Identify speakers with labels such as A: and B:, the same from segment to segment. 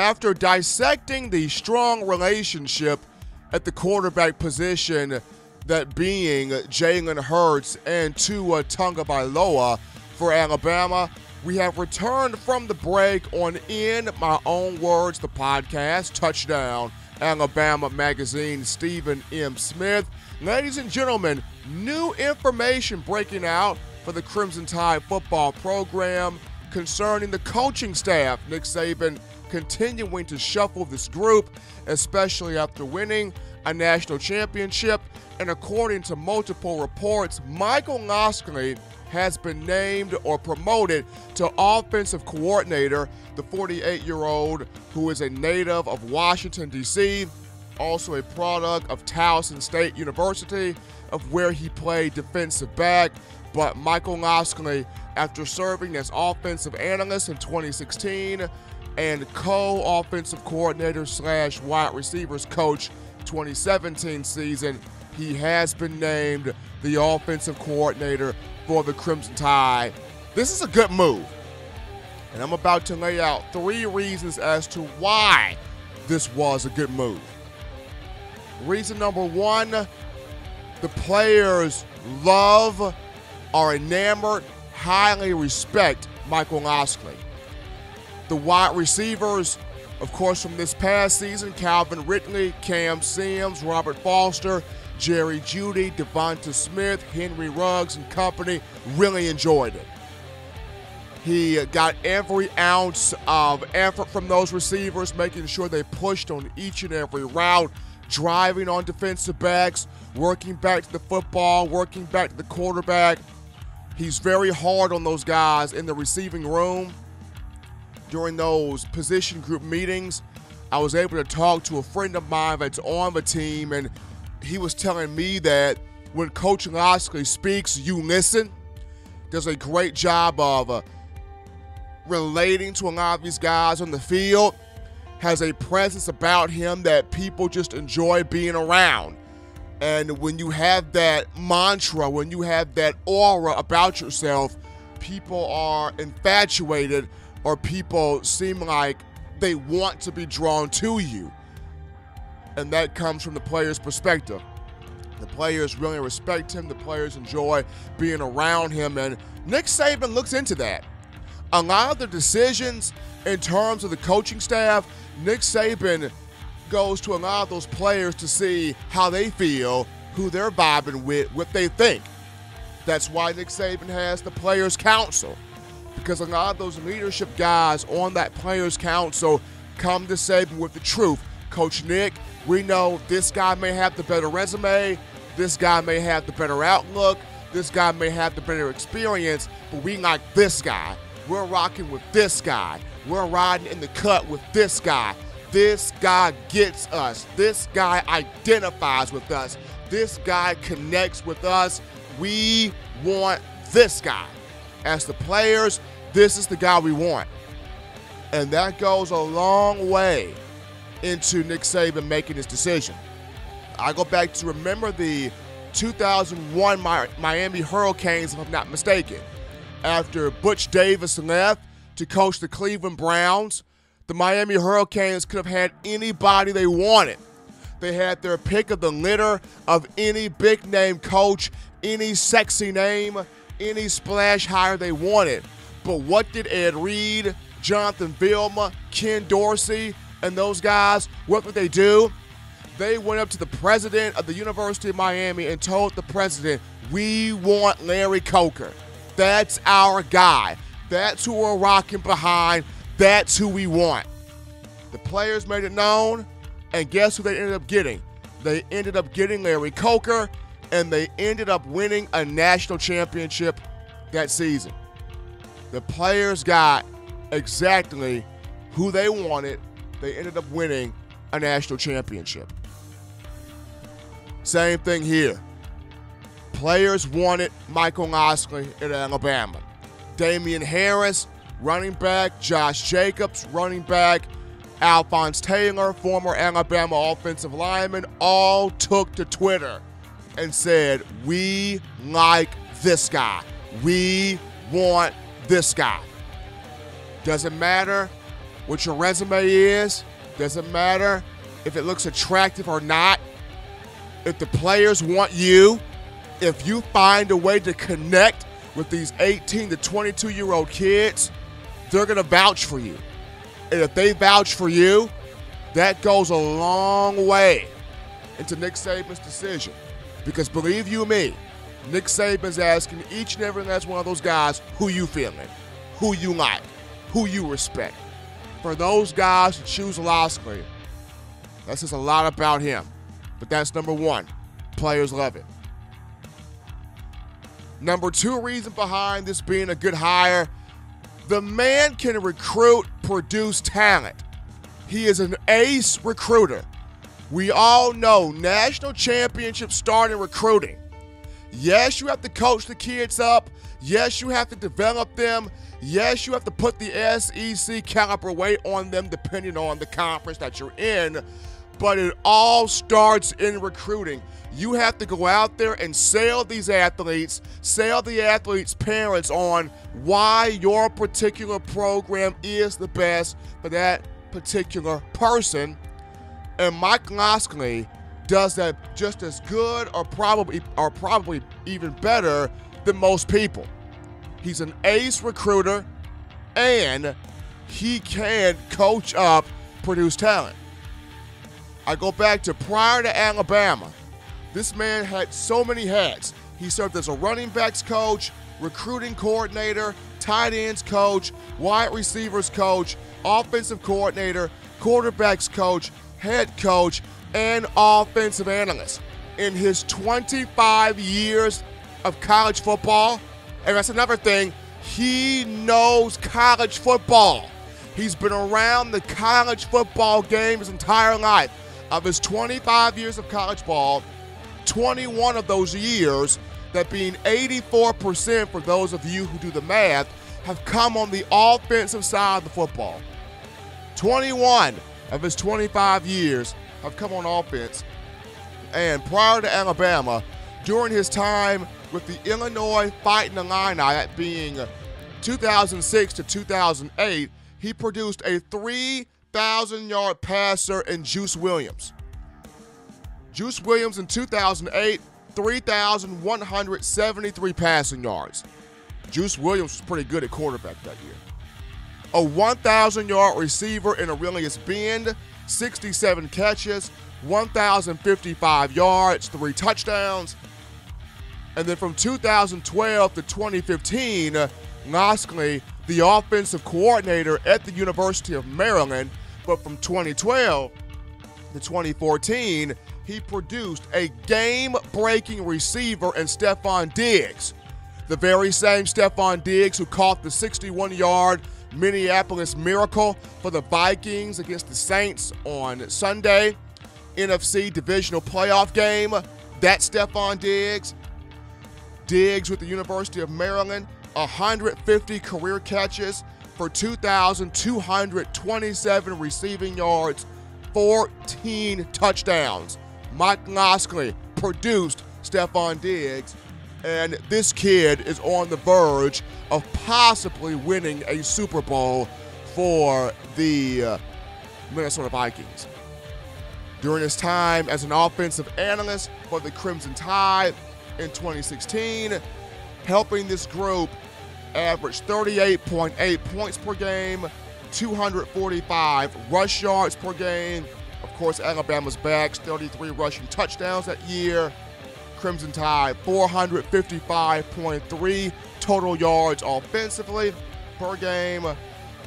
A: after dissecting the strong relationship at the quarterback position, that being Jalen Hurts and Tua Tagovailoa for Alabama, we have returned from the break on In My Own Words, the podcast, Touchdown Alabama Magazine, Stephen M. Smith. Ladies and gentlemen, new information breaking out for the Crimson Tide football program concerning the coaching staff. Nick Saban continuing to shuffle this group, especially after winning a national championship. And according to multiple reports, Michael Locksley has been named or promoted to offensive coordinator, the 48-year-old who is a native of Washington, D.C., also a product of Towson State University, of where he played defensive back. But Michael Locksley, after serving as offensive analyst in 2016 and co-offensive coordinator / wide receivers coach 2017 season, he has been named the offensive coordinator for the Crimson Tide. This is a good move, and I'm about to lay out 3 reasons as to why this was a good move. Reason number 1, the players love, are enamored, highly respect Michael Locksley. The wide receivers, of course, from this past season, Calvin Ridley, Cam Sims, Robert Foster, Jerry Jeudy, Devonta Smith, Henry Ruggs and company, really enjoyed it. He got every ounce of effort from those receivers, making sure they pushed on each and every route, driving on defensive backs, working back to the football, working back to the quarterback. He's very hard on those guys in the receiving room. During those position group meetings, I was able to talk to a friend of mine that's on the team, and he was telling me that when Coach Locksley speaks, you listen. Does a great job of relating to a lot of these guys on the field. Has a presence about him that people just enjoy being around. And when you have that mantra, when you have that aura about yourself, people are infatuated, or people seem like they want to be drawn to you. And that comes from the players' perspective. The players really respect him. The players enjoy being around him. And Nick Saban looks into that. A lot of the decisions in terms of the coaching staff, Nick Saban goes to a lot of those players to see how they feel, who they're vibing with, what they think. That's why Nick Saban has the Players Council, because a lot of those leadership guys on that Players Council come to Saban with the truth. Coach Nick, we know this guy may have the better resume, this guy may have the better outlook, this guy may have the better experience, but we like this guy. We're rocking with this guy. We're riding in the cut with this guy. This guy gets us. This guy identifies with us. This guy connects with us. We want this guy. As the players, this is the guy we want. And that goes a long way into Nick Saban making his decision. I go back to remember the 2001 Miami Hurricanes, if I'm not mistaken. After Butch Davis left to coach the Cleveland Browns, the Miami Hurricanes could have had anybody they wanted. They had their pick of the litter of any big-name coach, any sexy name, any splash hire they wanted. But what did Ed Reed, Jonathan Vilma, Ken Dorsey, and those guys, what would they do? They went up to the president of the University of Miami and told the president, we want Larry Coker. That's our guy. That's who we're rocking behind. That's who we want. The players made it known, and guess who they ended up getting? They ended up getting Larry Coker, and they ended up winning a national championship that season. The players got exactly who they wanted. They ended up winning a national championship. Same thing here. Players wanted Michael Locksley at Alabama. Damian Harris, running back. Josh Jacobs, running back. Alphonse Taylor, former Alabama offensive lineman, all took to Twitter and said, we like this guy. We want this guy. Doesn't matter what your resume is. Doesn't matter if it looks attractive or not. If the players want you, if you find a way to connect with these 18 to 22-year-old kids, they're going to vouch for you. And if they vouch for you, that goes a long way into Nick Saban's decision. Because believe you me, Nick Saban's asking each and every last one of those guys who you feeling, who you like, who you respect. For those guys to choose Locksley, that says a lot about him. But that's number one. Players love it. Number two reason behind this being a good hire, the man can recruit, produce talent. He is an ace recruiter. We all know national championships start in recruiting. Yes, you have to coach the kids up. Yes, you have to develop them. Yes, you have to put the SEC caliber weight on them depending on the conference that you're in. But it all starts in recruiting. You have to go out there and sell these athletes, sell the athletes' parents on why your particular program is the best for that particular person. And Mike Locksley does that just as good or probably even better than most people. He's an ace recruiter, and he can coach up, produce talent. I go back to prior to Alabama. This man had so many hats. He served as a running backs coach, recruiting coordinator, tight ends coach, wide receivers coach, offensive coordinator, quarterbacks coach, head coach, and offensive analyst. In his 25 years of college football, and that's another thing, he knows college football. He's been around the college football game his entire life. Of his 25 years of college ball, 21 of those years, that being 84% for those of you who do the math, have come on the offensive side of the football. 21 of his 25 years have come on offense. And prior to Alabama, during his time with the Illinois Fighting Illini, that being 2006 to 2008, he produced a 3,000-yard passer in Juice Williams. Juice Williams in 2008, 3,173 passing yards. Juice Williams was pretty good at quarterback that year. A 1,000-yard receiver in Aurelius Bend, 67 catches, 1,055 yards, 3 touchdowns. And then from 2012 to 2015, Locksley, the offensive coordinator at the University of Maryland, but from 2012 to 2014, he produced a game-breaking receiver in Stephon Diggs. The very same Stephon Diggs who caught the 61-yard Minneapolis Miracle for the Vikings against the Saints on Sunday. NFC divisional playoff game. That's Stephon Diggs. Diggs with the University of Maryland, 150 career catches for 2,227 receiving yards, 14 touchdowns. Mike Locksley produced Stephon Diggs, and this kid is on the verge of possibly winning a Super Bowl for the Minnesota Vikings. During his time as an offensive analyst for the Crimson Tide in 2016, helping this group average 38.8 points per game, 245 rush yards per game. Of course, Alabama's backs, 33 rushing touchdowns that year. Crimson Tide, 455.3 total yards offensively per game,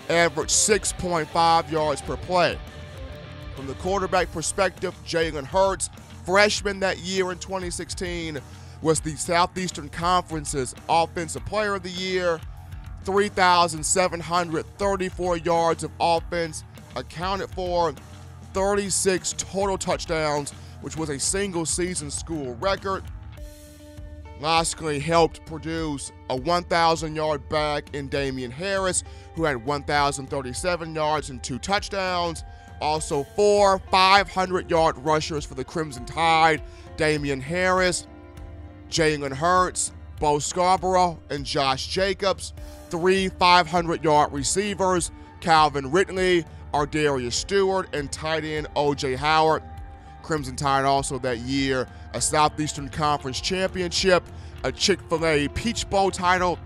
A: average 6.5 yards per play. From the quarterback perspective, Jalen Hurts, freshman that year in 2016, was the Southeastern Conference's Offensive Player of the Year. 3,734 yards of offense accounted for, 36 total touchdowns, which was a single-season school record. Locksley helped produce a 1,000-yard back in Damian Harris, who had 1,037 yards and 2 touchdowns. Also 4 500-yard rushers for the Crimson Tide, Damian Harris, Jalen Hurts, Bo Scarborough, and Josh Jacobs. 3 500-yard receivers, Calvin Ridley, Ardarius Stewart, and tight end O.J. Howard. Crimson Tide also that year a Southeastern Conference championship, a Chick-fil-A Peach Bowl title,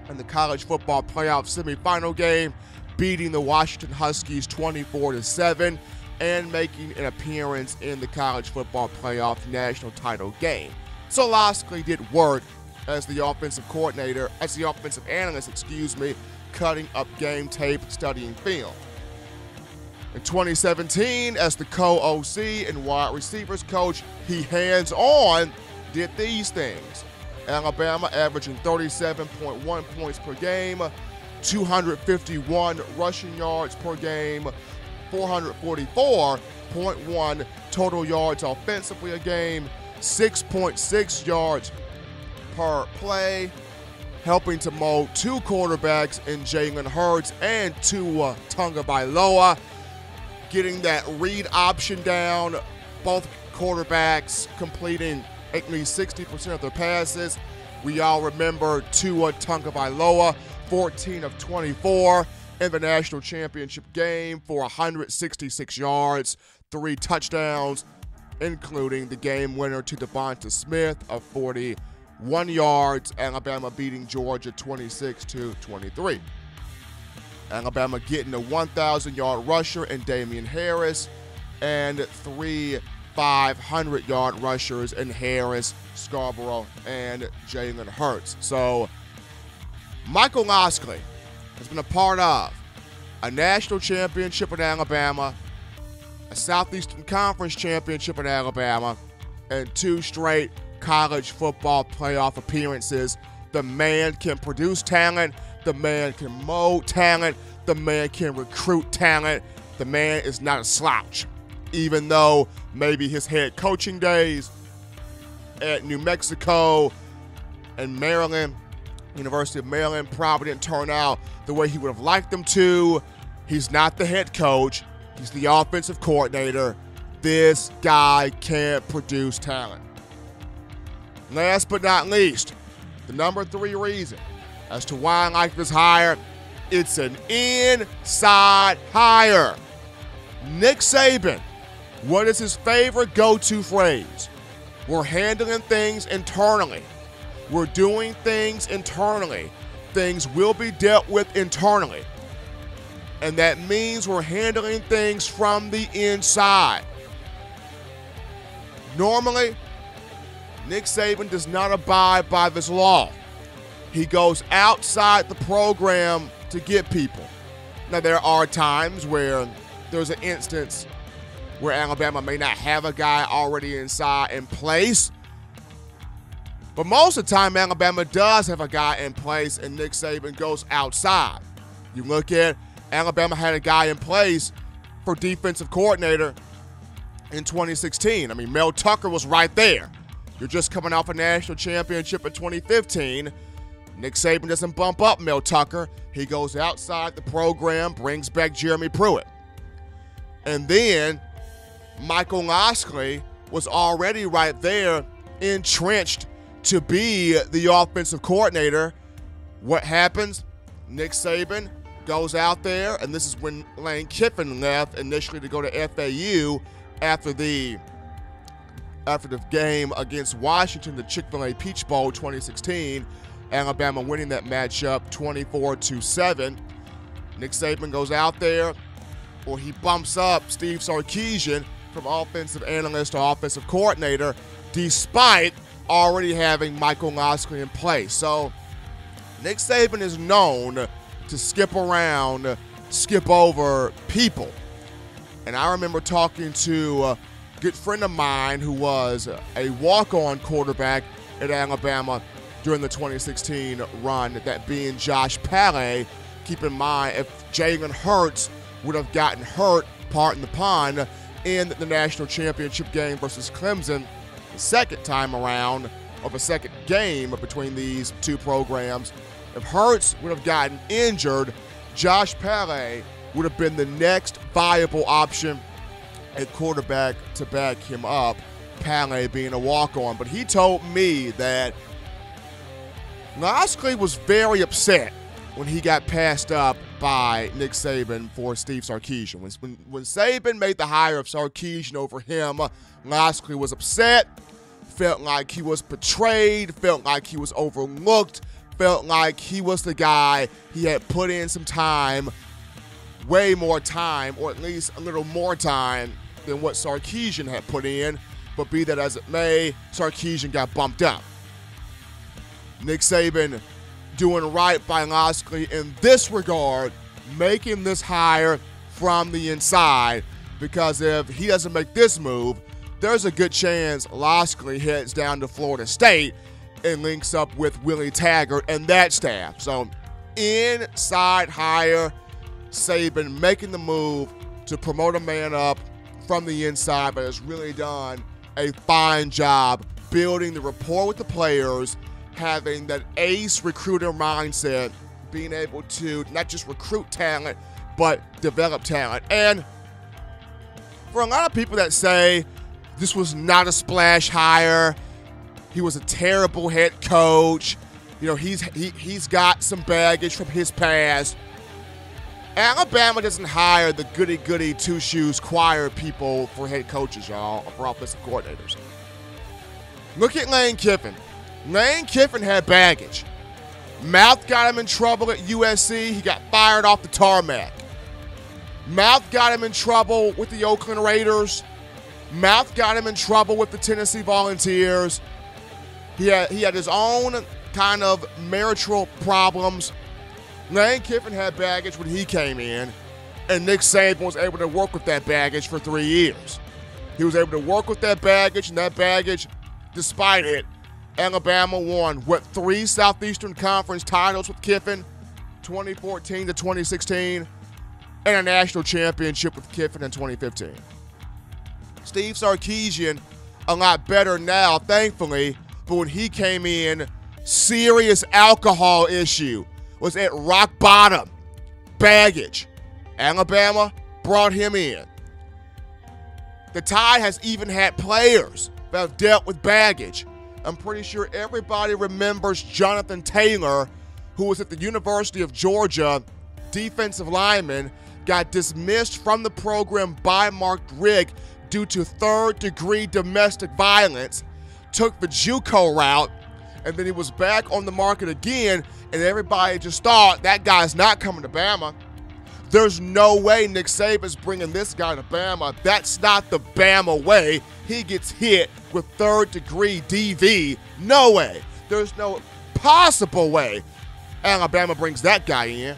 A: and the college football playoff semifinal game, beating the Washington Huskies 24-7 and making an appearance in the college football playoff national title game. So Locksley did work as the offensive analyst, cutting up game tape, studying film. In 2017, as the co-OC and wide receivers coach, he hands-on did these things. Alabama averaging 37.1 points per game, 251 rushing yards per game, 444.1 total yards offensively a game, 6.6 yards per play, helping to mold two quarterbacks in Jalen Hurts and Tua Tagovailoa, getting that read option down, both quarterbacks completing at least 60% of their passes. We all remember Tua Tagovailoa, 14 of 24 in the national championship game for 166 yards, 3 touchdowns, including the game winner to Devonta Smith of 41 yards, Alabama beating Georgia 26-23. Alabama getting a 1,000-yard rusher in Damian Harris and 3 500-yard rushers in Harris, Scarborough, and Jalen Hurts. So Michael Locksley has been a part of a national championship in Alabama, a Southeastern Conference championship in Alabama, and 2 straight college football playoff appearances. The man can produce talent. The man can mold talent. The man can recruit talent. The man is not a slouch, even though maybe his head coaching days at New Mexico and Maryland, University of Maryland, probably didn't turn out the way he would have liked them to. He's not the head coach. He's the offensive coordinator. This guy can produce talent. Last but not least, the number 3 reason as to why I like this hire, it's an inside hire. Nick Saban, what is his favorite go-to phrase? We're handling things internally. We're doing things internally. Things will be dealt with internally. And that means we're handling things from the inside. Normally, Nick Saban does not abide by this law. He goes outside the program to get people. Now, there are times where there's an instance where Alabama may not have a guy already inside in place. But most of the time, Alabama does have a guy in place, and Nick Saban goes outside. You look at Alabama had a guy in place for defensive coordinator in 2016. I mean, Mel Tucker was right there. You're just coming off a national championship in 2015. Nick Saban doesn't bump up Mel Tucker. He goes outside the program, brings back Jeremy Pruitt. And then Michael Locksley was already right there, entrenched to be the offensive coordinator. What happens? Nick Saban goes out there, and this is when Lane Kiffin left initially to go to FAU after the game against Washington, the Chick-fil-A Peach Bowl 2016. Alabama winning that matchup 24-7. Nick Saban goes out there, or he bumps up Steve Sarkisian from offensive analyst to offensive coordinator, despite already having Michael Locksley in place. So Nick Saban is known to skip around, skip over people. And I remember talking to a good friend of mine who was a walk-on quarterback at Alabama during the 2016 run, that being Josh Pally. Keep in mind, if Jalen Hurts would have gotten hurt, pardon the pun, in the national championship game versus Clemson the second time around, or the second game between these two programs, if Hurts would have gotten injured, Josh Pally would have been the next viable option at quarterback to back him up, Pally being a walk-on. But he told me that Locksley was very upset when he got passed up by Nick Saban for Steve Sarkisian. When Saban made the hire of Sarkisian over him, Locksley was upset, felt like he was betrayed, felt like he was overlooked, felt like he was the guy he had put in some time, way more time, or at least a little more time than what Sarkisian had put in. But be that as it may, Sarkisian got bumped up. Nick Saban doing right by Locksley in this regard, making this hire from the inside, because if he doesn't make this move, there's a good chance Locksley heads down to Florida State and links up with Willie Taggart and that staff. So inside hire, Saban making the move to promote a man up from the inside, but has really done a fine job building the rapport with the players, having that ace recruiter mindset, being able to not just recruit talent, but develop talent. And for a lot of people that say this was not a splash hire, he was a terrible head coach, you know, he's got some baggage from his past. Alabama doesn't hire the goody-goody two-shoes choir people for head coaches, y'all, or for offensive coordinators. Look at Lane Kiffin. Lane Kiffin had baggage. Mouth got him in trouble at USC. He got fired off the tarmac. Mouth got him in trouble with the Oakland Raiders. Mouth got him in trouble with the Tennessee Volunteers. He had his own kind of marital problems. Lane Kiffin had baggage when he came in, and Nick Saban was able to work with that baggage for 3 years. He was able to work with that baggage, and that baggage, despite it, Alabama won, 3 Southeastern Conference titles with Kiffin, 2014 to 2016, and a national championship with Kiffin in 2015. Steve Sarkisian, a lot better now, thankfully, but when he came in, serious alcohol issue, was at rock bottom, baggage. Alabama brought him in. The Tide has even had players that have dealt with baggage. I'm pretty sure everybody remembers Jonathan Taylor, who was at the University of Georgia, defensive lineman, got dismissed from the program by Mark Richt due to third-degree domestic violence, took the JUCO route, and then he was back on the market again, and everybody just thought that guy's not coming to Bama. There's no way Nick Saban's bringing this guy to Bama. That's not the Bama way. He gets hit with third-degree DV. No way. There's no possible way Alabama brings that guy in.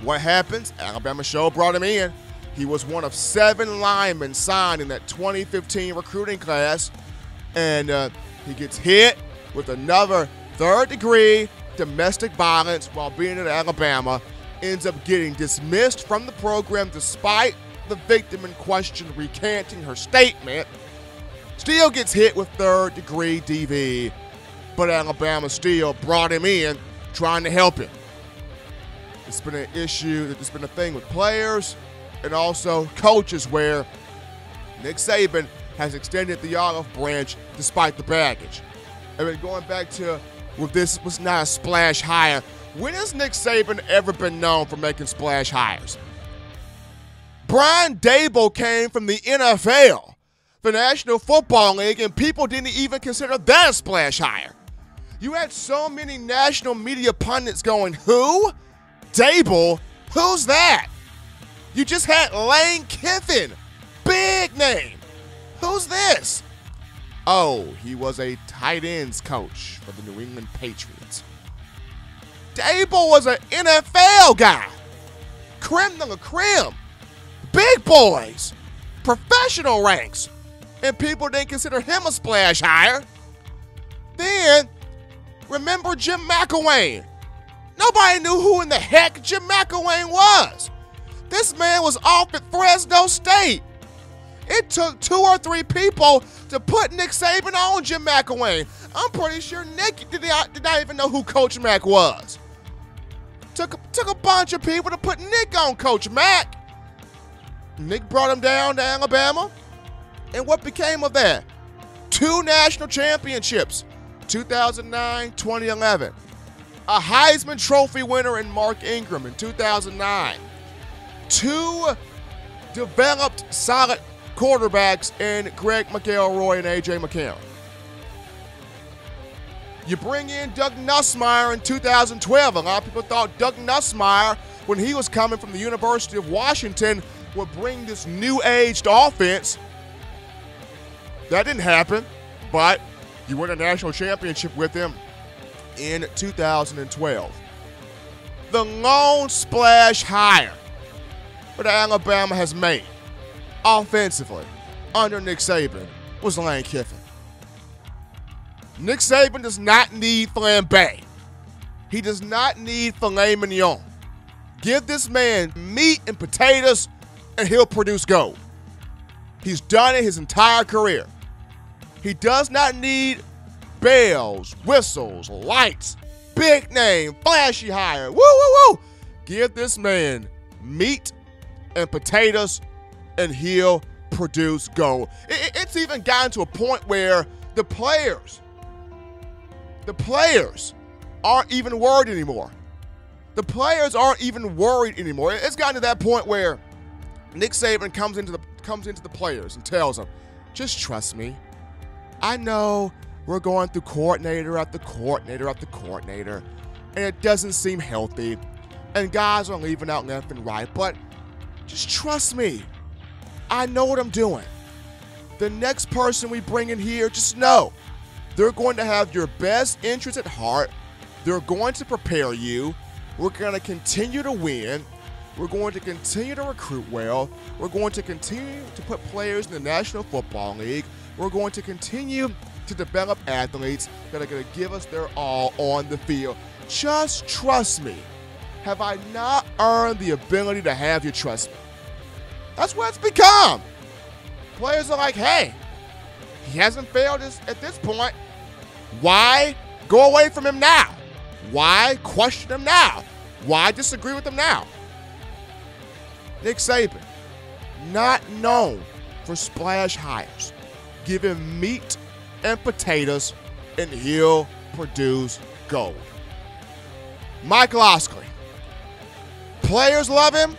A: What happens? Alabama show brought him in. He was one of 7 linemen signed in that 2015 recruiting class, and he gets hit with another third-degree domestic violence while being at Alabama, ends up getting dismissed from the program despite the victim in question recanting her statement, still gets hit with third-degree DV, but Alabama still brought him in trying to help him. It's been an issue, it's been a thing with players and also coaches where Nick Saban has extended the olive branch despite the baggage. And then going back to, well, this was not a splash hire. When has Nick Saban ever been known for making splash hires? Brian Daboll came from the NFL, the National Football League, and people didn't even consider that a splash hire. You had so many national media pundits going, who? Daboll? Who's that? You just had Lane Kiffin, big name. Who's this? Oh, he was a tight ends coach for the New England Patriots. Daboll was an NFL guy. Creme de la creme. Big boys. Professional ranks. And people didn't consider him a splash hire. Then, remember Jim McElwain. Nobody knew who in the heck Jim McElwain was. This man was off at Fresno State. It took 2 or 3 people to put Nick Saban on Jim McElwain. I'm pretty sure Nick did not even know who Coach Mack was. Took a bunch of people to put Nick on Coach Mack. Nick brought him down to Alabama. And what became of that? 2 national championships, 2009, 2011. a Heisman Trophy winner in Mark Ingram in 2009, 2 developed solid quarterbacks in Greg McElroy and A.J. McCarron. You bring in Doug Nussmeier in 2012. A lot of people thought Doug Nussmeier, when he was coming from the University of Washington, would bring this new-aged offense. That didn't happen, but you win a national championship with him in 2012. The lone splash hire that Alabama has made offensively under Nick Saban was Lane Kiffin. Nick Saban does not need flambe. He does not need filet mignon. Give this man meat and potatoes and he'll produce gold. He's done it his entire career. He does not need bells, whistles, lights, big name, flashy hire. Woo, woo, woo. Give this man meat and potatoes and he'll produce gold. It's even gotten to a point where the players aren't even worried anymore. The players aren't even worried anymore. It's gotten to that point where Nick Saban comes into the players and tells them, just trust me. I know we're going through coordinator after coordinator after coordinator, and it doesn't seem healthy, and guys are leaving out left and right, but just trust me. I know what I'm doing. The next person we bring in here, just know they're going to have your best interest at heart. They're going to prepare you. We're going to continue to win. We're going to continue to recruit well. We're going to continue to put players in the National Football League. We're going to continue to develop athletes that are going to give us their all on the field. Just trust me. Have I not earned the ability to have you trust me? That's what it's become. Players are like, hey, he hasn't failed us at this point. Why go away from him now? Why question him now? Why disagree with him now? Nick Saban, not known for splash hires. Give him meat and potatoes, and he'll produce gold. Michael Locksley. Players love him,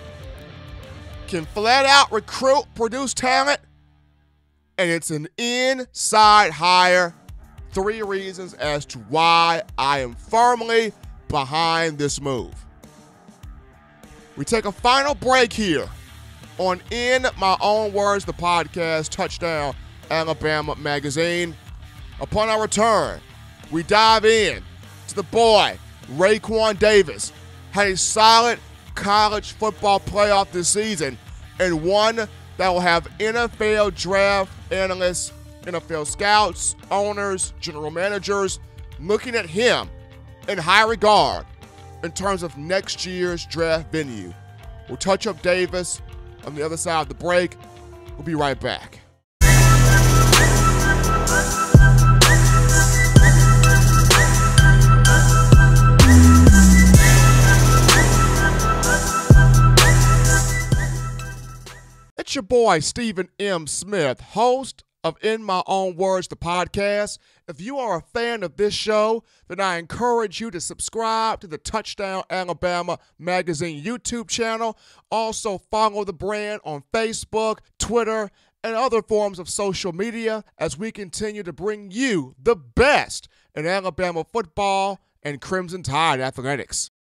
A: can flat out recruit, produce talent, and it's an inside hire. 3 reasons as to why I am firmly behind this move. We take a final break here on In My Own Words, the podcast, Touchdown Alabama Magazine. Upon our return, we dive in to the boy, Raekwon Davis. Had a solid college football playoff this season, and one that will have NFL draft analysts, NFL scouts, owners, general managers looking at him in high regard in terms of next year's draft venue. We'll touch up Davis on the other side of the break. We'll be right back. It's your boy, Stephen M. Smith, host of In My Own Words, the podcast. If you are a fan of this show, then I encourage you to subscribe to the Touchdown Alabama Magazine YouTube channel. Also follow the brand on Facebook, Twitter, and other forms of social media as we continue to bring you the best in Alabama football and Crimson Tide athletics.